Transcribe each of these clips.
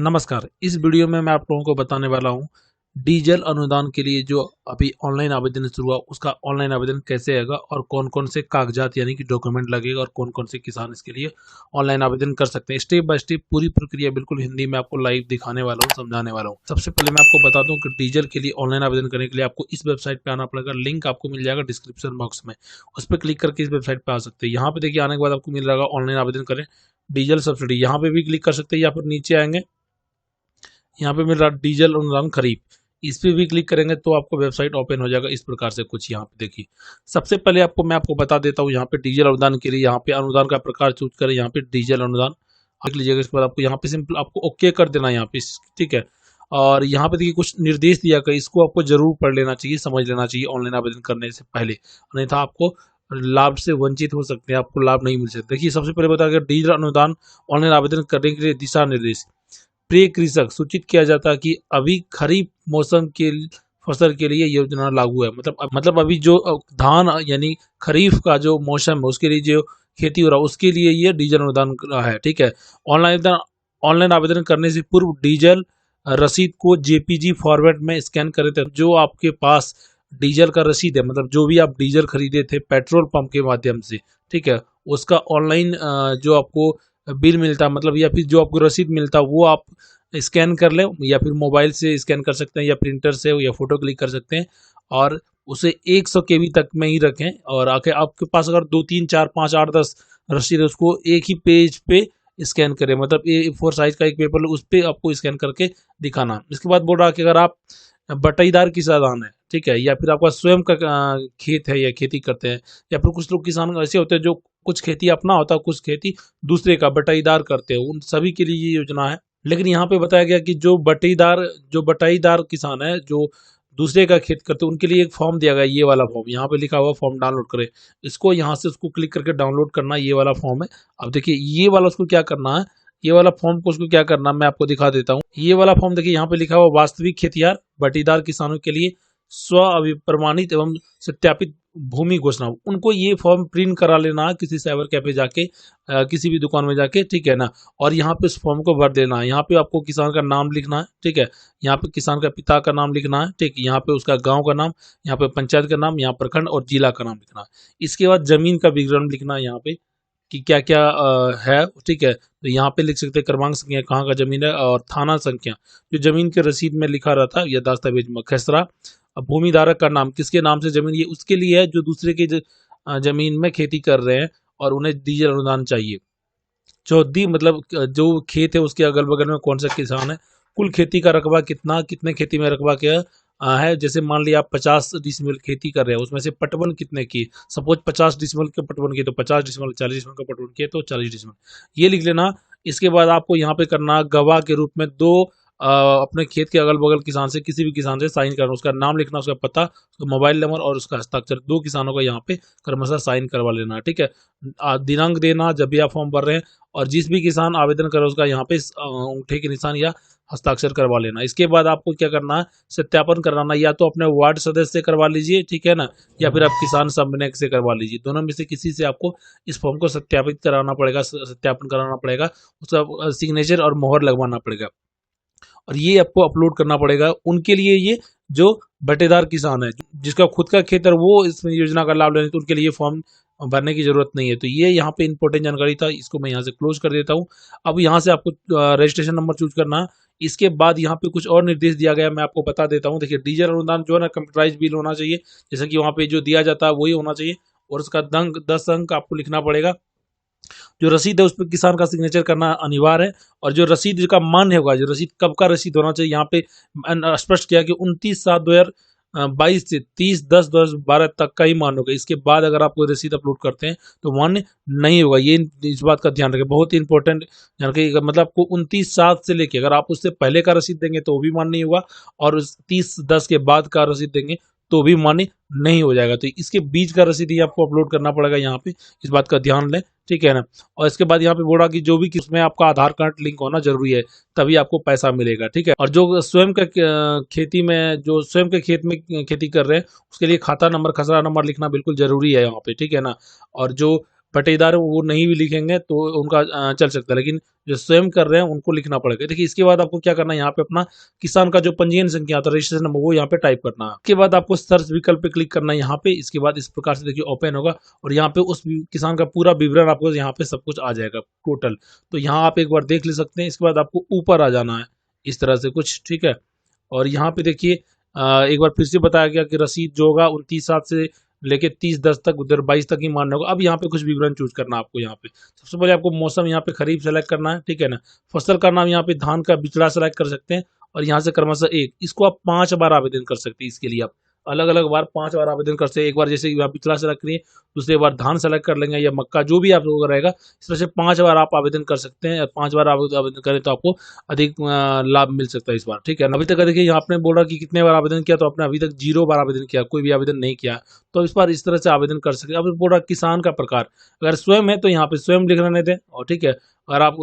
नमस्कार। इस वीडियो में मैं आप लोगों को बताने वाला हूँ डीजल अनुदान के लिए जो अभी ऑनलाइन आवेदन शुरू हुआ उसका ऑनलाइन आवेदन कैसे आएगा और कौन कौन से कागजात यानी कि डॉक्यूमेंट लगेगा और कौन कौन से किसान इसके लिए ऑनलाइन आवेदन कर सकते हैं। स्टेप बाय स्टेप पूरी प्रक्रिया बिल्कुल हिंदी में आपको लाइव दिखाने वाला हूँ, समझाने वाला हूँ। सबसे पहले मैं आपको बता दूं कि डीजल के लिए ऑनलाइन आवेदन करने के लिए आपको इस वेबसाइट पे आना पड़ेगा। लिंक आपको मिल जाएगा डिस्क्रिप्शन बॉक्स में, उस पर क्लिक करके इस वेबसाइट पे आ सकते हैं। यहाँ पे देखिए आने के बाद आपको मिल जाएगा ऑनलाइन आवेदन करें डीजल सब्सिडी, यहाँ पे भी क्लिक कर सकते हैं या फिर नीचे आएंगे यहाँ पे मिल रहा डीजल अनुदान खरीफ, इस पे भी क्लिक करेंगे तो आपको वेबसाइट ओपन हो जाएगा इस प्रकार से कुछ। यहाँ पे देखिए सबसे पहले मैं आपको बता देता हूँ यहाँ पे डीजल अनुदान के लिए यहाँ पे अनुदान का प्रकार चूज करें। यहाँ पे डीजल अनुदान देख लीजिएगा। इसके बाद आपको यहाँ पे सिंपल आपको ओके कर देना है यहाँ पे, ठीक है। और यहाँ पे देखिए कुछ निर्देश दिया गया, इसको आपको जरूर पढ़ लेना चाहिए, समझ लेना चाहिए ऑनलाइन आवेदन करने से पहले, अन्यथा आपको लाभ से वंचित हो सकते हैं, आपको लाभ नहीं मिल सकता। देखिए सबसे पहले बताया गया डीजल अनुदान ऑनलाइन आवेदन करने के लिए दिशा निर्देश। प्रिय कृषक, सूचित किया जाता है कि अभी खरीफ मौसम के फसल के लिए योजना लागू है। मतलब अभी जो धान यानी खरीफ का जो मौसम है उसके लिए जो खेती हो रहा है उसके लिए ये डीजल अनुदान है, ठीक है। ऑनलाइन आवेदन करने से पूर्व डीजल रसीद को जेपीजी फॉर्मेट में स्कैन करे थे। जो आपके पास डीजल का रसीद है, मतलब जो भी आप डीजल खरीदे थे पेट्रोल पंप के माध्यम से, ठीक है, उसका ऑनलाइन जो आपको बिल मिलता है, मतलब या फिर जो आपको रसीद मिलता है वो आप स्कैन कर लें, या फिर मोबाइल से स्कैन कर सकते हैं या प्रिंटर से या फोटो क्लिक कर सकते हैं और उसे 100 केबी तक में ही रखें। और आके आपके पास अगर 2 3 4 5 8 10 रसीद है उसको एक ही पेज पे स्कैन करें, मतलब A4 साइज का एक पेपर उस पर आपको स्कैन करके दिखाना। इसके बाद बोल रहा कि अगर आप बटाईदार किसान है, ठीक है, या फिर आपका स्वयं का खेत है या खेती करते हैं, या फिर कुछ लोग किसान ऐसे होते हैं जो कुछ खेती अपना होता है कुछ खेती दूसरे का बटाईदार करते हैं, उन सभी के लिए ये योजना है। लेकिन यहाँ पे बताया गया कि जो बटाईदार किसान है जो दूसरे का खेत करते हैं उनके लिए एक फॉर्म दिया गया, ये वाला फॉर्म यहाँ पे लिखा हुआ फॉर्म डाउनलोड करें। इसको यहाँ से उसको क्लिक करके डाउनलोड करना, ये वाला फॉर्म है। अब देखिए ये वाला उसको क्या करना है, ये वाला फॉर्म को उसको क्या करना है मैं आपको दिखा देता हूँ। ये वाला फॉर्म देखिए यहाँ पे लिखा हुआ वास्तविक खेतियार बटीदार किसानों के लिए स्व अभिप्रमाणित एवं सत्यापित भूमि घोषणा, उनको ये फॉर्म प्रिंट करा लेना है किसी साइबर कैफे जाके, किसी भी दुकान में जाके, ठीक है ना। और यहाँ पे उस फॉर्म को भर देना है। यहाँ पे आपको किसान का नाम लिखना है, ठीक है, यहाँ पे किसान का पिता का नाम लिखना है, ठीक, यहाँ पे उसका गांव का नाम, यहाँ पे पंचायत का नाम, यहाँ प्रखंड और जिला का नाम लिखना है। इसके बाद जमीन का विवरण लिखना है यहाँ पे कि क्या क्या है, ठीक है। तो यहाँ पे लिख सकते हैं क्रमांक संख्या, कहाँ का जमीन है, और थाना संख्या जो जमीन के रसीद में लिखा रहता है या दस्तावेज में, खसरा, भूमि धारक का नाम, किसके नाम से जमीन, ये उसके लिए है जो दूसरे की जमीन में खेती कर रहे हैं और उन्हें डीजल अनुदान चाहिए। चौथी मतलब जो खेत है उसके अगल बगल में कौन सा किसान है, कुल खेती का रकबा कितना, कितने खेती में रकबा क्या है। जैसे मान लिया आप 50 डिसमिल खेती कर रहे हैं, उसमें से पटवन कितने की, सपोज 50 डिसमिल के पटवन की तो 50 डिसमिल, 40 डिसमिल का पटवन किए तो 40 डिसमिल, ये लिख लेना। इसके बाद आपको यहाँ पे करना गवाह के रूप में दो अपने खेत के अगल बगल किसान से, किसी भी किसान से साइन करना, उसका नाम लिखना, उसका पता, उसका मोबाइल नंबर और उसका हस्ताक्षर, दो किसानों का यहाँ पे क्रमशः साइन करवा लेना, ठीक है। दिनांक देना जब भी आप फॉर्म भर रहे हैं, और जिस भी किसान आवेदन करे उसका यहाँ पे अंगूठे के निशान या हस्ताक्षर करवा लेना। इसके बाद आपको क्या करना है, सत्यापन कराना, या तो अपने वार्ड सदस्य से करवा लीजिए, ठीक है ना, या फिर आप किसान समन्वयक से करवा लीजिए। दोनों में से किसी से आपको इस फॉर्म को सत्यापित कराना पड़ेगा, सत्यापन कराना पड़ेगा, उसका सिग्नेचर और मोहर लगवाना पड़ेगा और ये आपको अपलोड करना पड़ेगा। उनके लिए ये जो बटेदार किसान है जिसका खुद का खेत है वो इस योजना का लाभ लेने, तो उनके लिए फॉर्म भरने की जरूरत नहीं है। तो ये यहाँ पे इंपॉर्टेंट जानकारी था, इसको मैं यहाँ से क्लोज कर देता हूँ। अब यहाँ से आपको रजिस्ट्रेशन नंबर चूज करना है। इसके बाद यहाँ पे कुछ और निर्देश दिया गया, मैं आपको बता देता हूँ। देखिए डीजल अनुदान जो है ना कंप्यूटराइज बिल होना चाहिए, जैसे कि वहाँ पे जो दिया जाता है वही होना चाहिए, और उसका 10 अंक आपको लिखना पड़ेगा। जो रसीद है उस पर किसान का सिग्नेचर करना अनिवार्य है, और जो रसीद का मान्य होगा, जो रसीद कब का रसीद होना चाहिए, यहाँ पे स्पष्ट किया कि 29/7/2022 से 30/10/2012 तक का ही मान्य होगा। इसके बाद अगर आप कोई रसीद अपलोड करते हैं तो मान्य नहीं होगा। ये इस बात का ध्यान रखें, बहुत ही इंपॉर्टेंट जानकारी। मतलब आपको 29/7 से लेके अगर आप उससे पहले का रसीद देंगे तो भी मान्य नहीं होगा, और उस 30/10 के बाद का रसीद देंगे तो भी मान्य नहीं हो जाएगा। तो इसके बीच का रसीद ही आपको अपलोड करना पड़ेगा यहाँ पे, इस बात का ध्यान लें, ठीक है ना। और इसके बाद यहाँ पे बोला कि जो भी किसमें आपका आधार कार्ड लिंक होना जरूरी है, तभी आपको पैसा मिलेगा, ठीक है। और जो स्वयं का खेती में, जो स्वयं के खेत में खेती कर रहे हैं उसके लिए खाता नंबर, खसरा नंबर लिखना बिल्कुल जरूरी है यहाँ पे, ठीक है ना। और जो बटेदार वो नहीं भी लिखेंगे तो उनका चल सकता है, लेकिन जो स्वयं कर रहे हैं उनको लिखना पड़ेगा। देखिए इसके बाद आपको क्या करना है, यहाँ पे अपना किसान का जो पंजीयन संख्या आता है, रजिस्ट्रेशन नंबर, वो यहाँ पे टाइप करना है। उसके बाद आपको सर्च विकल्प पे क्लिक करना है यहाँ पे। इसके बाद इस प्रकार से देखिए ओपन होगा और यहाँ पे उस किसान का पूरा विवरण आपको यहाँ पे सब कुछ आ जाएगा टोटल। तो यहाँ आप एक बार देख ले सकते हैं। इसके बाद आपको ऊपर आ जाना है इस तरह से कुछ, ठीक है। और यहाँ पे देखिए एक बार फिर से बताया गया कि रसीद जो होगा 29/7 से लेके 30/10 तक, उधर 22 तक ही मानना होगा। अब यहाँ पे कुछ विवरण चूज करना है आपको। यहाँ पे सबसे पहले आपको मौसम यहाँ पे खरीफ सेलेक्ट करना है, ठीक है ना। फसल का नाम यहाँ पे धान का बिचड़ा सेलेक्ट कर सकते हैं और यहाँ से क्रमशः एक, इसको आप 5 बार आवेदन कर सकते हैं। इसके लिए आप अलग अलग बार 5 बार आवेदन कर सकते हैं। एक बार जैसे आप बिचड़ा सेलेक्ट करिए, दूसरी बार धान सेलेक्ट कर लेंगे या मक्का, जो भी आप लोगों का रहेगा, इस तरह से 5 बार आप आवेदन कर सकते हैं। 5 बार आवेदन करें तो आपको अधिक लाभ मिल सकता है इस बार, ठीक है। अभी तक देखिए यहाँ आपने बोला कि कितने बार आवेदन किया, तो आपने अभी तक 0 बार आवेदन किया, कोई भी आवेदन नहीं किया, तो इस बार इस तरह से आवेदन कर सकते हैं। अब बोला किसान का प्रकार, अगर स्वयं है तो यहाँ पे स्वयं लिख रहने दें, और ठीक है, अगर आप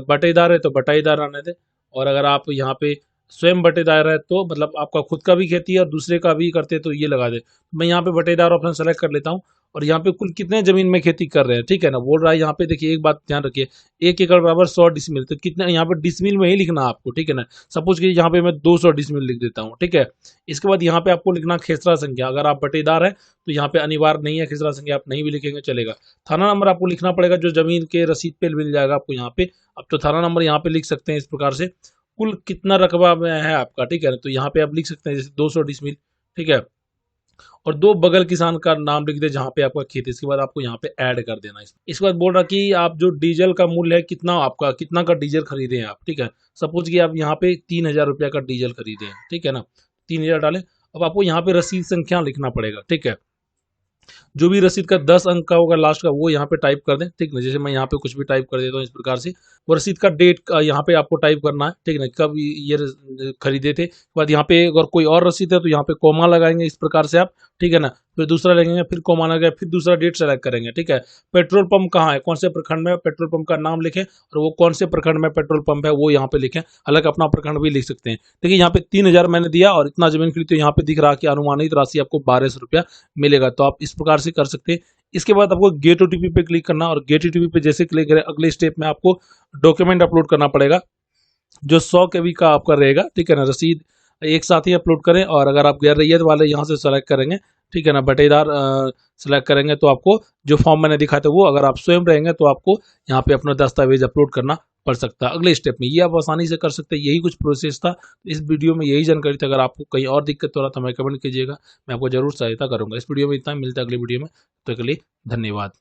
बटेदार है तो बटाईदार रहने दें, और अगर आप यहाँ पे स्वयं बटेदार है तो मतलब आपका खुद का भी खेती है और दूसरे का भी करते हैं तो ये लगा दे। मैं यहाँ पे बटेदार ऑप्शन सेलेक्ट कर लेता हूँ और यहाँ पे कुल कितने जमीन में खेती कर रहे हैं, ठीक है ना, बोल रहा है यहाँ पे। देखिए एक बात ध्यान रखिए, 1 एकड़ बराबर 100 डिसमिल, तो कितना यहाँ पे डिसमिल में ही लिखना है आपको, ठीक है ना। सपोज कि यहाँ पे मैं 200 डिसमिल लिख देता हूँ, ठीक है। इसके बाद यहाँ पे आपको लिखना खेसरा संख्या, अगर आप बटेदार है तो यहाँ पे अनिवार्य नहीं है, खेसरा संख्या आप नहीं भी लिखेंगे चलेगा। थाना नंबर आपको लिखना पड़ेगा, जो जमीन के रसीद पे मिल जाएगा आपको यहाँ पे। अब तो थाना नंबर यहाँ पे लिख सकते हैं इस प्रकार से, कुल कितना रकबा में है आपका, ठीक है ना, तो यहाँ पे आप लिख सकते हैं जैसे 200 डिसमिल, ठीक है। और 2 बगल किसान का नाम लिख दे जहाँ पे आपका खेत है। इसके बाद आपको यहाँ पे ऐड कर देना है। इसके बाद बोल रहा कि आप जो डीजल का मूल्य है कितना, आपका कितना का डीजल खरीदे हैं आप, ठीक है। सपोज कि आप यहाँ पे 3000 रुपया का डीजल खरीदे हैं, ठीक है ना, 3000 डालें। अब आपको यहाँ पे रसीद संख्या लिखना पड़ेगा, ठीक है। जो भी रसीद का 10 अंक का होगा लास्ट का, वो यहाँ पे टाइप कर दें, ठीक है। जैसे मैं यहाँ पे कुछ भी टाइप कर देता हूँ इस प्रकार से। वो रसीद का डेट का यहाँ पे आपको टाइप करना है, ठीक है ना, कब ये खरीदे थे। बाद यहाँ पे अगर कोई और रसीद है तो यहाँ पे कोमा लगाएंगे इस प्रकार से आप, ठीक है ना। फिर दूसरा लगेंगे, फिर कोमा लगाए, फिर दूसरा डेट सेलेक्ट करेंगे, ठीक है। पेट्रोल पंप कहाँ है, कौन से प्रखंड में पेट्रोल पंप का नाम लिखें और वो कौन से प्रखंड में पेट्रोल पंप है वो यहाँ पे लिखें। हालांकि अपना प्रखंड भी लिख सकते हैं। देखिए यहाँ पे 3000 मैंने दिया और इतना जमीन खरीदी, तो यहाँ पे दिख रहा कि अनुमानित राशि आपको 1200 रुपया मिलेगा। तो आप इस प्रकार से कर सकते हैं। इसके बाद आपको गेट ओटीपी पे क्लिक करना, और गेट ओटीपी पे जैसे क्लिक करें, अगले स्टेप में आपको डॉक्यूमेंट अपलोड करना पड़ेगा जो 100 KB का आपका रहेगा, ठीक है ना। रसीद एक साथ ही अपलोड करें, और अगर आप गैर रैयत वाले यहाँ से सेलेक्ट करेंगे, ठीक है ना, बटेदार सेलेक्ट करेंगे तो आपको जो फॉर्म मैंने दिखाया था वो, अगर आप स्वयं रहेंगे तो आपको यहाँ पे अपना दस्तावेज अपलोड करना पड़ सकता है अगले स्टेप में। ये आप आसानी से कर सकते हैं। यही कुछ प्रोसेस था इस वीडियो में, यही जानकारी थी। अगर आपको कहीं और दिक्कत हो रहा तो हमें कमेंट कीजिएगा, मैं आपको जरूर सहायता करूंगा। इस वीडियो में इतना, मिलता है अगली वीडियो में, तो के लिए धन्यवाद।